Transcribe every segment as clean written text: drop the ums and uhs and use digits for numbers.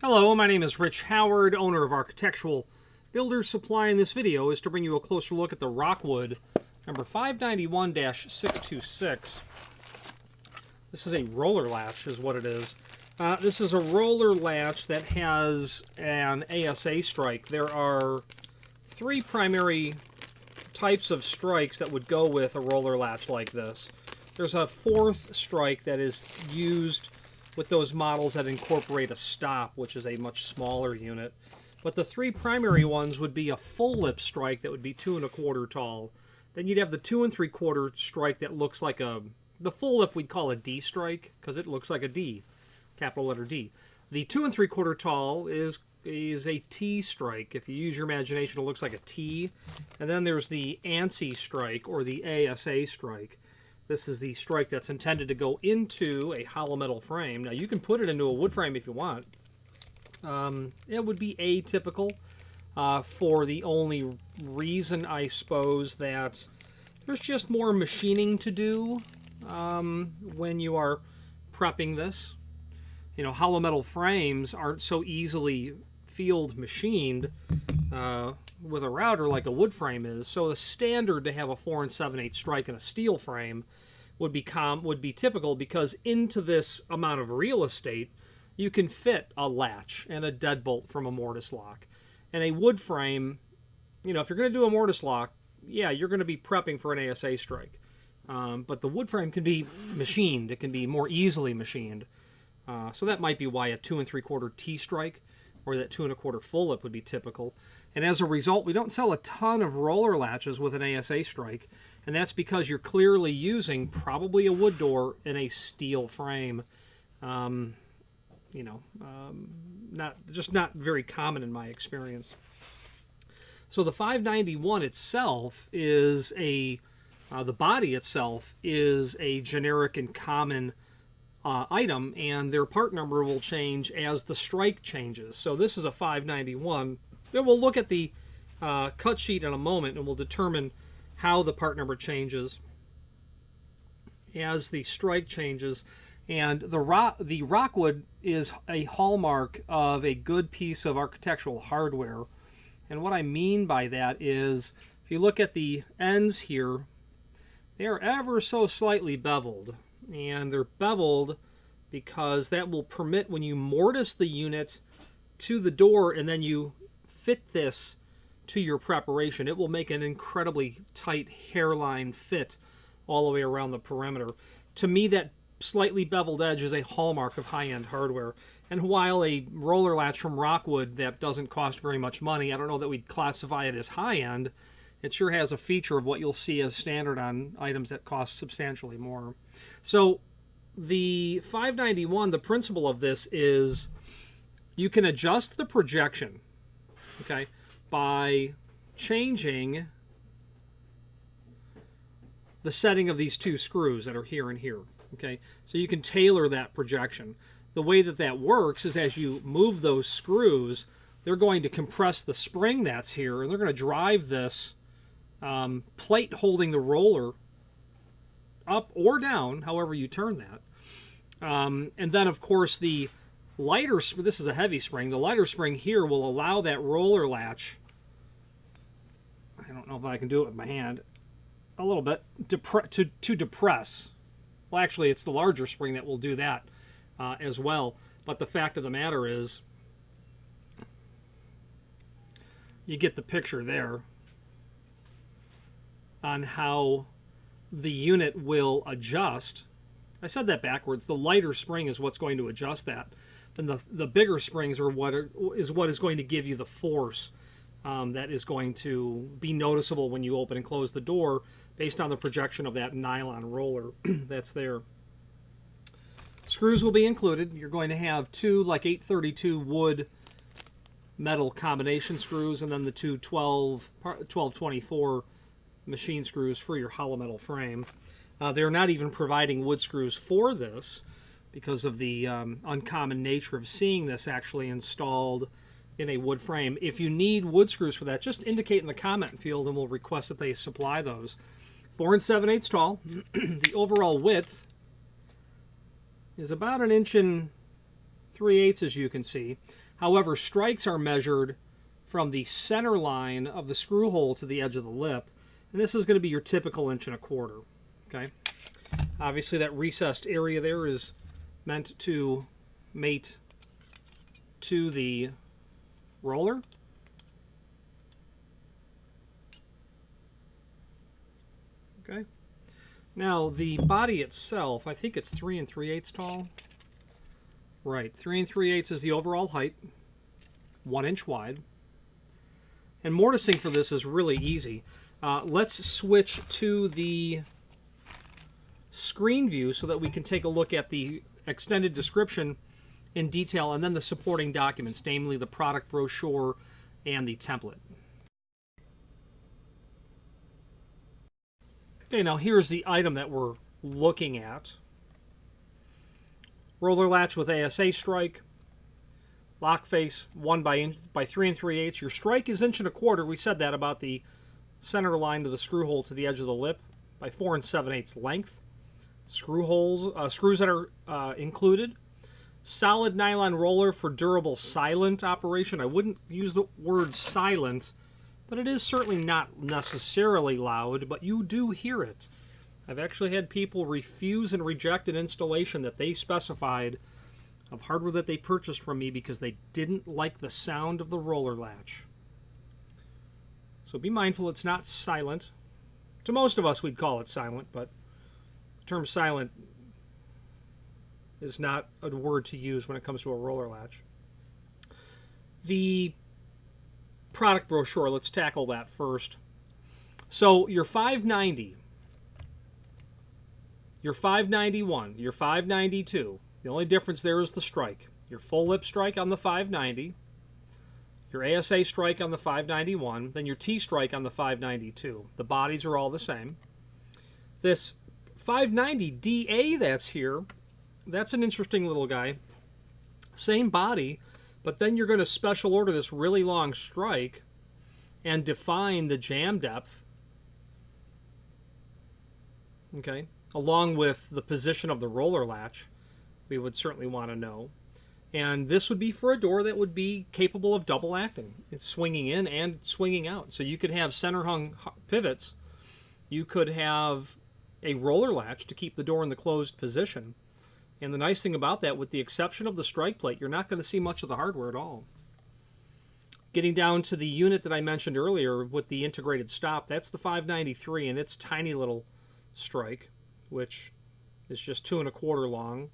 Hello, my name is Rich Howard, owner of Architectural Builders Supply, and this video is to bring you a closer look at the Rockwood number 591-626. This is a roller latch is what it is. This is a roller latch that has an ASA strike. There are three primary types of strikes that would go with a roller latch like this. There's a fourth strike that is used with those models that incorporate a stop, which is a much smaller unit. But the three primary ones would be a full lip strike that would be 2 1/4 tall. Then you'd have the 2 3/4 strike that looks like the full lip we'd call a D strike because it looks like a D, capital letter D. The 2 3/4 tall is a T strike. If you use your imagination, it looks like a T. And then there's the ANSI strike or the ASA strike. This is the strike that's intended to go into a hollow metal frame. Now, you can put it into a wood frame if you want. It would be atypical for the only reason, I suppose, that there's just more machining to do when you are prepping this. You know, hollow metal frames aren't so easily field machined with a router like a wood frame is. So the standard to have a 4 7/8 strike in a steel frame would be typical, because into this amount of real estate you can fit a latch and a deadbolt from a mortise lock. And a wood frame, you know, if you're going to do a mortise lock, yeah, you're going to be prepping for an ASA strike. But the wood frame can be machined. It can be more easily machined. So that might be why a 2 3/4 T strike or that 2 1/4 full lip would be typical. And as a result, we don't sell a ton of roller latches with an ASA strike, and that's because you're clearly using probably a wood door in a steel frame. Not very common in my experience. So the 591 itself is the body itself is a generic and common item, and their part number will change as the strike changes. So this is a 591. Then we'll look at the cut sheet in a moment, and we'll determine how the part number changes as the strike changes. And the Rockwood is a hallmark of a good piece of architectural hardware. And what I mean by that is, if you look at the ends here, they are ever so slightly beveled. And they're beveled because that will permit, when you mortise the unit to the door and then you fit this to your preparation, it will make an incredibly tight hairline fit all the way around the perimeter. To me, that slightly beveled edge is a hallmark of high-end hardware. And while a roller latch from Rockwood that doesn't cost very much money, I don't know that we'd classify it as high-end, it sure has a feature of what you'll see as standard on items that cost substantially more. So the 591, the principle of this is you can adjust the projection, okay, by changing the setting of these two screws that are here and here. Okay, so you can tailor that projection. The way that works is, as you move those screws, they're going to compress the spring that's here, and they're going to drive this plate holding the roller up or down, however you turn that. And then, of course, the lighter, this is a heavy spring, the lighter spring here will allow that roller latch, I don't know if I can do it with my hand, a little bit, to depress. Well, actually, it's the larger spring that will do that as well. But the fact of the matter is, you get the picture there on how the unit will adjust. I said that backwards. The lighter spring is what's going to adjust that. And the bigger springs are what is going to give you the force that is going to be noticeable when you open and close the door based on the projection of that nylon roller that's there. Screws will be included. You're going to have two like 832 wood metal combination screws, and then the two 1224 machine screws for your hollow metal frame. They're not even providing wood screws for this because of the uncommon nature of seeing this actually installed in a wood frame. If you need wood screws for that, just indicate in the comment field and we'll request that they supply those. 4 7/8 tall. The overall width is about 1 3/8 inches, as you can see. However, strikes are measured from the center line of the screw hole to the edge of the lip, and this is going to be your typical 1.25 inches. Okay. Obviously, that recessed area there is meant to mate to the roller. Okay. Now, the body itself, I think it's 3 3/8 tall. Right, 3 3/8 is the overall height, 1 inch wide. And mortising for this is really easy. Let's switch to the screen view so that we can take a look at the extended description in detail and then the supporting documents, namely the product brochure and the template. Okay, now here's the item that we're looking at. Roller latch with ASA strike. Lock face 1 by 3 3/8. Your strike is 1.25 inches. We said that about the center line to the screw hole to the edge of the lip by 4 7/8 length. Screws that are included. Solid nylon roller for durable silent operation. I wouldn't use the word silent, but it is certainly not necessarily loud, but you do hear it. I've actually had people refuse and reject an installation that they specified of hardware that they purchased from me because they didn't like the sound of the roller latch. So be mindful it's not silent. To most of us we'd call it silent, but the term silent is not a word to use when it comes to a roller latch. The product brochure, let's tackle that first. So your 590, your 591, your 592, the only difference there is the strike. Your full lip strike on the 590, your ASA strike on the 591, then your T strike on the 592. The bodies are all the same. This 590 DA that's here, that's an interesting little guy. Same body, but then you're going to special order this really long strike and define the jam depth, okay, along with the position of the roller latch. We would certainly want to know. And this would be for a door that would be capable of double acting. It's swinging in and swinging out. So you could have center hung pivots. You could have a roller latch to keep the door in the closed position. And the nice thing about that, with the exception of the strike plate, you're not going to see much of the hardware at all. Getting down to the unit that I mentioned earlier with the integrated stop, that's the 593 and its tiny little strike, which is just 2 1/4 long,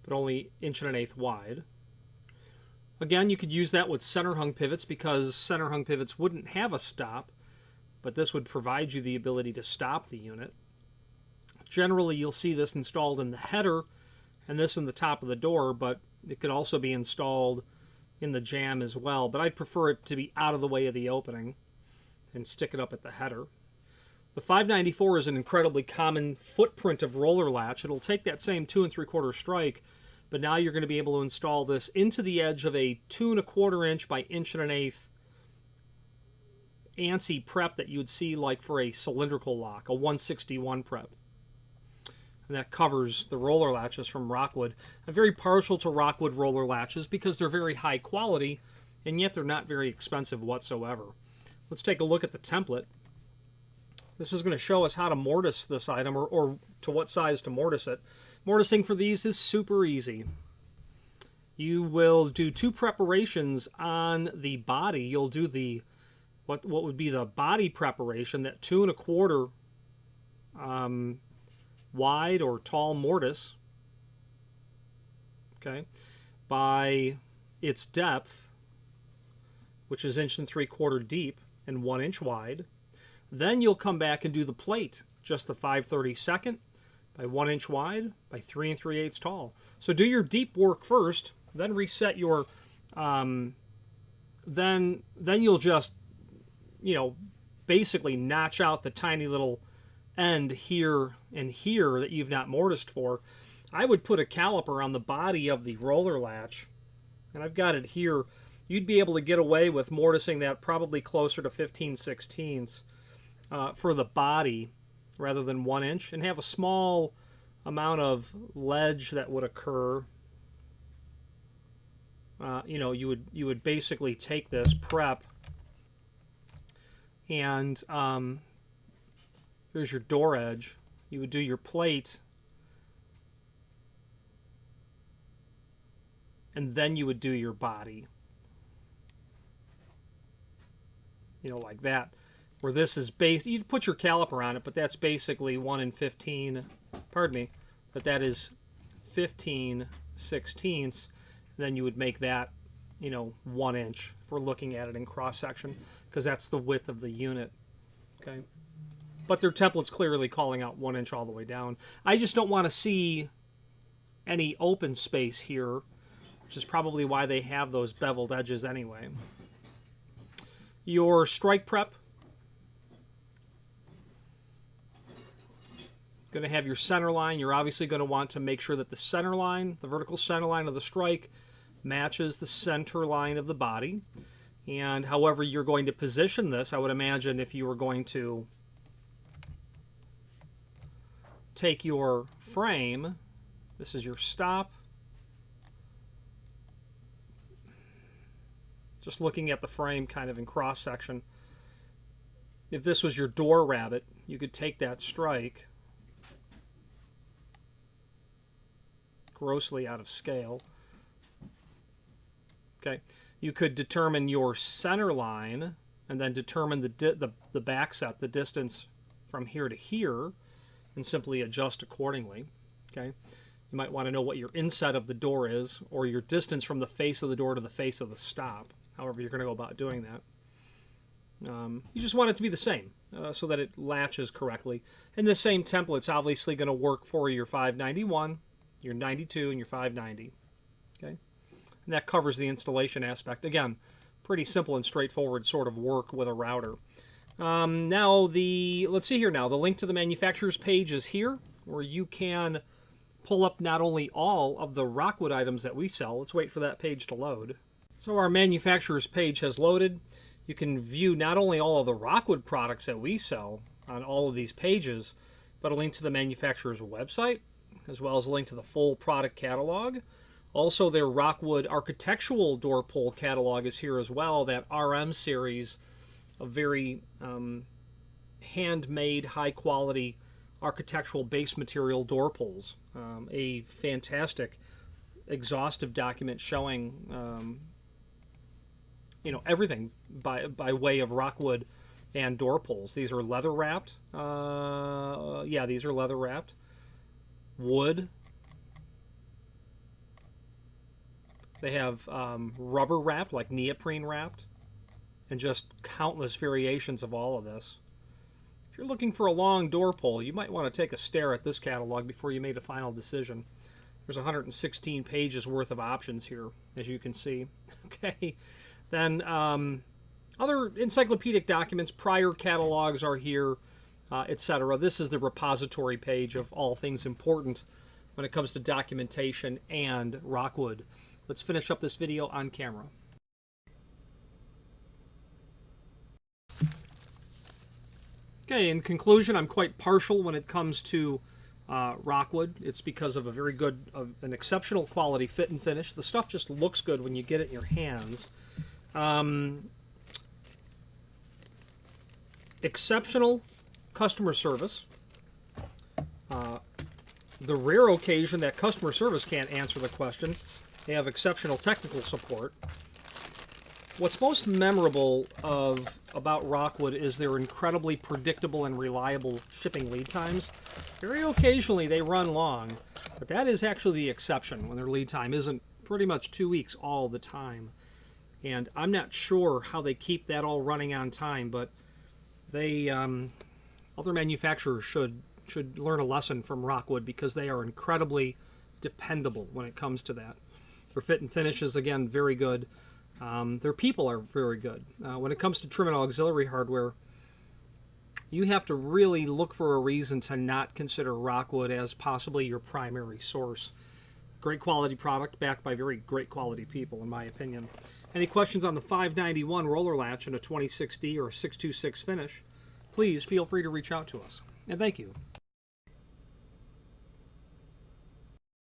but only 1 1/8 inches wide. Again, you could use that with center hung pivots because center hung pivots wouldn't have a stop, but this would provide you the ability to stop the unit. Generally, you'll see this installed in the header and this in the top of the door, but it could also be installed in the jamb as well. But I'd prefer it to be out of the way of the opening and stick it up at the header. The 594 is an incredibly common footprint of roller latch. It'll take that same 2 3/4 strike, but now you're going to be able to install this into the edge of a 2 1/4 inch by 1 1/8 ANSI prep that you would see like for a cylindrical lock, a 161 prep. And that covers the roller latches from Rockwood. I'm very partial to Rockwood roller latches because they're very high quality, and yet they're not very expensive whatsoever. Let's take a look at the template. This is going to show us how to mortise this item, or to what size to mortise it. Mortising for these is super easy. You will do 2 preparations on the body. You'll do the what would be the body preparation, that 2 1/4 wide or tall mortise, okay, by its depth, which is 1 3/4 deep and 1 inch wide. Then you'll come back and do the plate, just the 5/32 by 1 inch wide by 3 3/8 tall. So do your deep work first, then reset your, then you'll just, basically notch out the tiny little end here and here that you've not mortised for. I would put a caliper on the body of the roller latch, and I've got it here. You'd be able to get away with mortising that probably closer to 15/16 for the body rather than 1 inch, and have a small amount of ledge that would occur you know, you would basically take this prep and here's your door edge. You would do your plate, and then you would do your body. You know, like that. Where this is based, you'd put your caliper on it, but that's basically 1 in 15, pardon me, but that is 15/16. Then you would make that, you know, 1 inch if we're looking at it in cross section, because that's the width of the unit. Okay. But their template's clearly calling out 1 inch all the way down. I just don't want to see any open space here, which is probably why they have those beveled edges anyway. Your strike prep. Going to have your center line. You're obviously going to want to make sure that the center line, the vertical center line of the strike, matches the center line of the body. And however you're going to position this, I would imagine if you were going to take your frame, this is your stop. Just looking at the frame kind of in cross section. If this was your door rabbet, you could take that strike, grossly out of scale. Okay, you could determine your center line and then determine the back set, the distance from here to here, and simply adjust accordingly. Okay, you might want to know what your inset of the door is, or your distance from the face of the door to the face of the stop, however you're going to go about doing that. You just want it to be the same so that it latches correctly. And the same template's obviously going to work for your 591, your 92, and your 590. Okay, and that covers the installation aspect. Again, pretty simple and straightforward sort of work with a router. Now, let's see here now. The link to the manufacturer's page is here, where you can pull up not only all of the Rockwood items that we sell. Let's wait for that page to load. So our manufacturer's page has loaded. You can view not only all of the Rockwood products that we sell on all of these pages, but a link to the manufacturer's website, as well as a link to the full product catalog. Also, their Rockwood architectural door pull catalog is here as well, that RM series of very handmade, high-quality architectural base material door pulls. A fantastic, exhaustive document showing you know, everything by way of Rockwood and door pulls. These are leather wrapped. Yeah, these are leather wrapped. Wood. They have rubber wrapped, like neoprene wrapped, and just countless variations of all of this. If you're looking for a long door pull, you might want to take a stare at this catalog before you make a final decision. There's 116 pages worth of options here, as you can see. Okay. Then other encyclopedic documents, prior catalogs are here, etc. This is the repository page of all things important when it comes to documentation and Rockwood. Let's finish up this video on camera. Okay, in conclusion, I'm quite partial when it comes to Rockwood. It's because of a very good, an exceptional quality fit and finish. The stuff just looks good when you get it in your hands. Exceptional customer service. The rare occasion that customer service can't answer the question, they have exceptional technical support. What's most memorable about Rockwood is their incredibly predictable and reliable shipping lead times. Very occasionally they run long, but that is actually the exception when their lead time isn't pretty much 2 weeks all the time. And I'm not sure how they keep that all running on time, but they other manufacturers should learn a lesson from Rockwood, because they are incredibly dependable when it comes to that. Their fit and finish is, again, very good. Their people are very good. When it comes to trim and auxiliary hardware, you have to really look for a reason to not consider Rockwood as possibly your primary source. Great quality product backed by very great quality people, in my opinion. Any questions on the 591 roller latch in a 26D or a 626 finish, please feel free to reach out to us. And thank you.